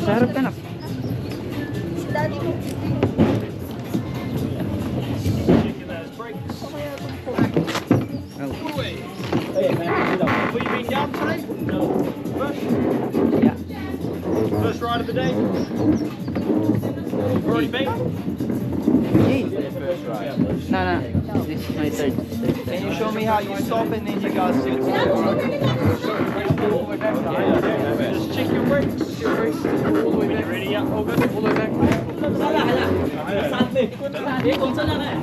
Sarap ka na. Have we been down today? No. Yeah. First ride of the day? You've already been? No. This is my third. Can you show me how you stop and then you guys sit? Just check your brakes. When you're ready, yeah, all good. All the way back.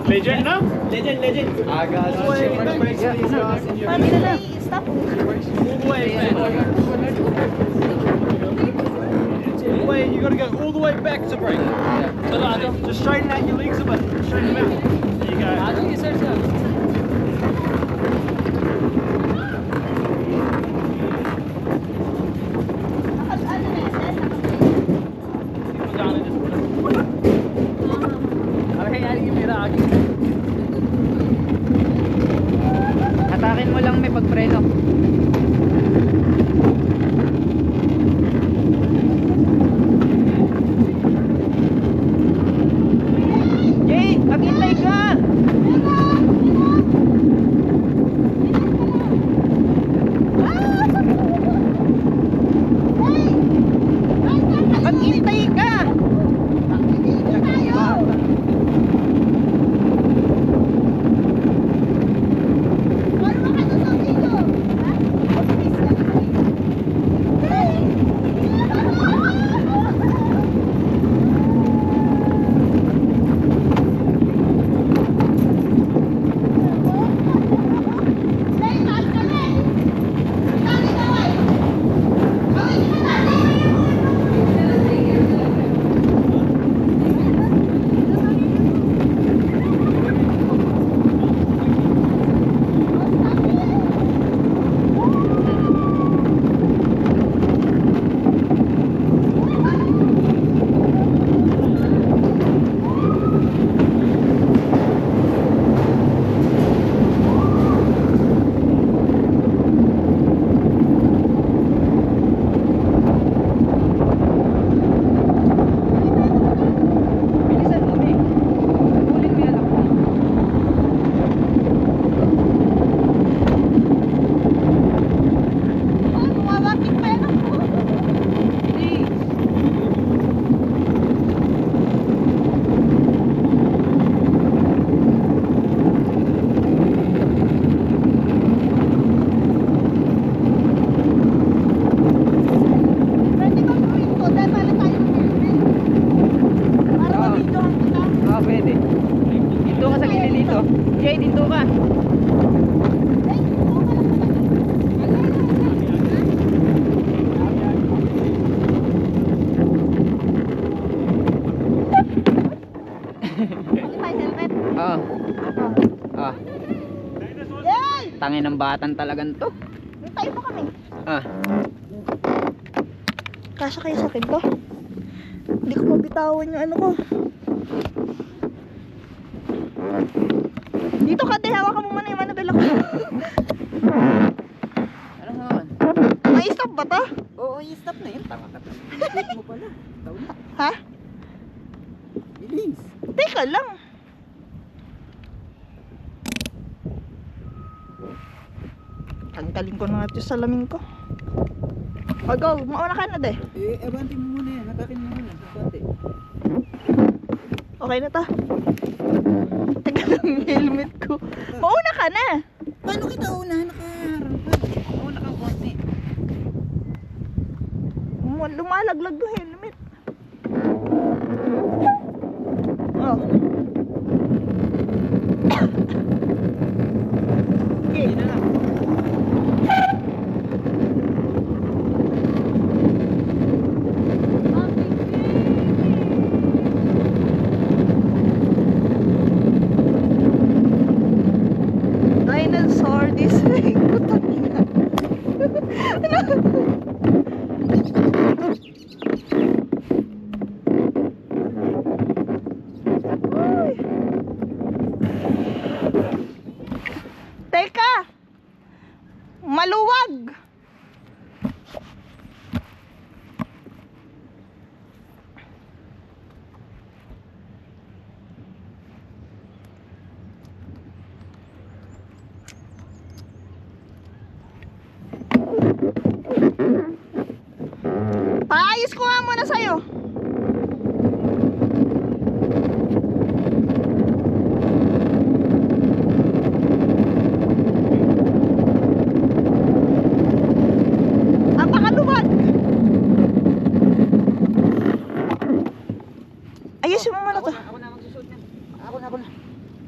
Legend now? Legend. I got all the way back. Please, guys, in your Paano nila i-stop? all the way back. All the way, you gotta go all the way back to brake. Just straighten out your legs a bit. Straighten them out. There you go. Atakin mo lang may pagpreno. Jay, maghintay ka! Maghintay ka! Bilisan mo, May. Pulin mo yan ako. Mawawaking pera ko. Bilis. Pwede ko gawin to dahil para tayo mag-helmet. Para Oo. mabidyohan kita. Pwede. Dito ka sa gilid dito. Jay, dito ka. Ay, oo ka lang. Pwede tayo helmet. Oo. Ah, Yay! tangin ng batan talagang to. Tayo pa kami. Ah, Kasya kayo sa akin to. Hindi ko mabitawan yung ano ko. Dito ka, te. Hawakan mo muna yung manabela ko. ano nga? May stop ba to? Oo, i-stop na yun. Tanga ka. Bilis mo pala. Taw na. Ha? Bilis. Teka lang. Tanggalin ko na nga ito sa salamin ko. O, go. Mauna ka na, de. Abante mo muna yan. Hatakin mo muna. Abante. Okay na to. Teka lang, yung helmet ko. Mauna ka na. Paano kita unahan? Nakaharap ka. Mauna kang konti. Lumalaglag yung helmet. Oh. Okay. Hindi na lang. Ayusin mo muna to. Ako na magsusuot niyan. Ako na.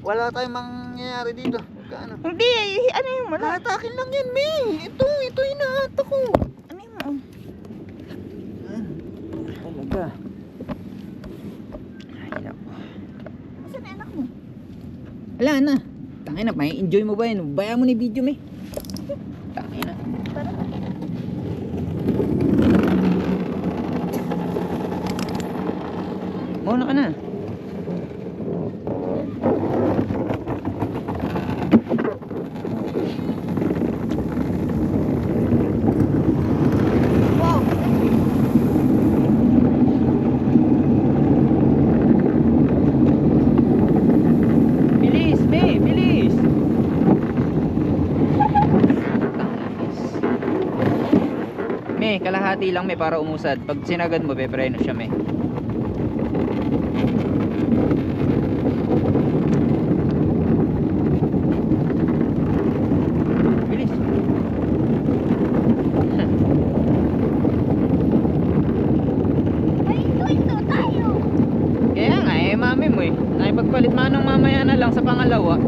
Wala tayong mangyayari dito. Ano? Hindi, ano yung wala? Hatakin lang yan, May. Ito inahatak ko. Ano yung Talaga. Ay, naku. Asan na anak mo? Wala na. Tangin na, may enjoy mo ba yun? Baya mo ni video, May. Tangin na. Tara. Mauna ka na. Wow! Bilis, May! Bilis! May, kalahati lang, May, para umusad. Pag sinagad mo, pepreno siya, May. Bilis. Ay, ito tayo! Kaya nga, mami mo eh. Nakipagpalit manong mamaya na lang sa pangalawa.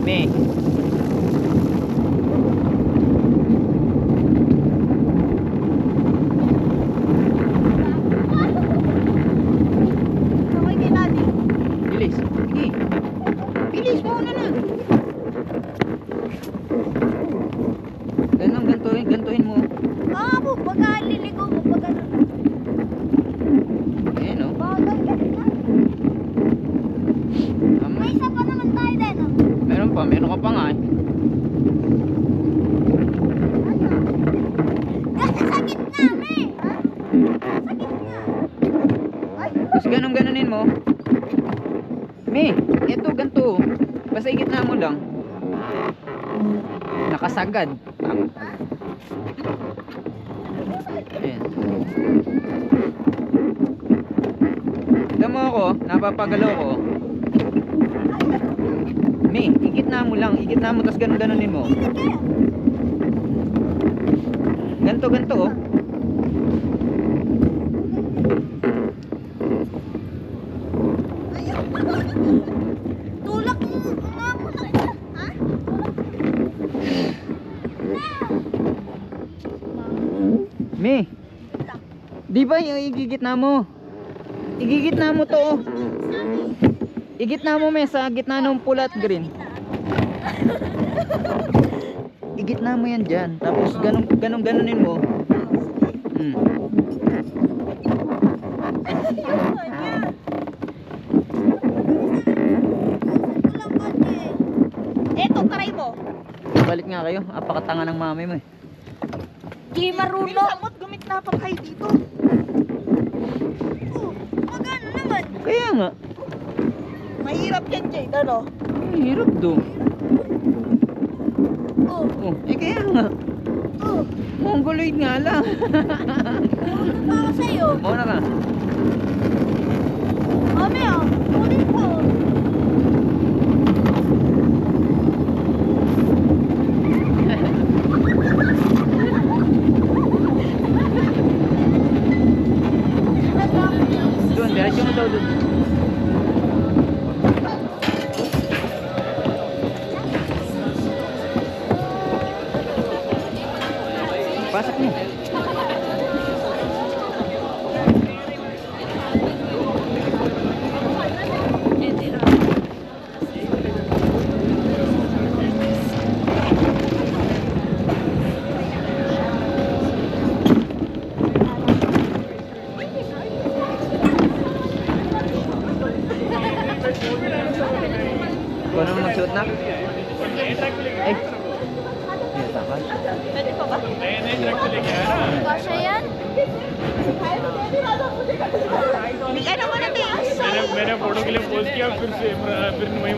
May. Sabay kay Daddy. Bilis. Sige. Bilis, mauna na. Gantuhin mo. Po, baga liligo mo, baga Ayan o. bagal ka na. May isa pa naman tayo din, oh. Meron ka pa nga eh. Kasi sa gitna, May! Ha? Sa gitna. Ay, Tapos ganunin mo. May, eto ganto. Basta igitna mo lang. Nakasagad. Ayan. Tignan mo ako, napapagalaw ko. May, igitna mo lang. Igitna mo, tapos ganunin mo. Ganto oh. tulak mo nga po na ito. Ha? May, di ba yung igigitna mo? Igigitna mo to oh. Igitna mo, May, sa gitna ng pula at green. Igitna mo yan dyan. Tapos ganunin mo. Eto, try mo. Balik nga kayo. Apakatanga ng mami mo eh. Di marunong. Bilis gumit na pa kayo dito. Oh, magano naman. Kaya nga. Mahirap yan, Jade, ano? Ang hirap do. Oh, Oh, kaya nga. oh. Mongoloid nga lang. Ano para sa'yo? Muna ka. Mami, ah. Ulit ko. Pasok mo. Ikaw naman magsuot na. Ay. Iya, takas. Pwede pa ba? Kasha yan? Bigyan naman natin. मैंने फोटो के लिए पोस्ट किया फिर से फिर वहीं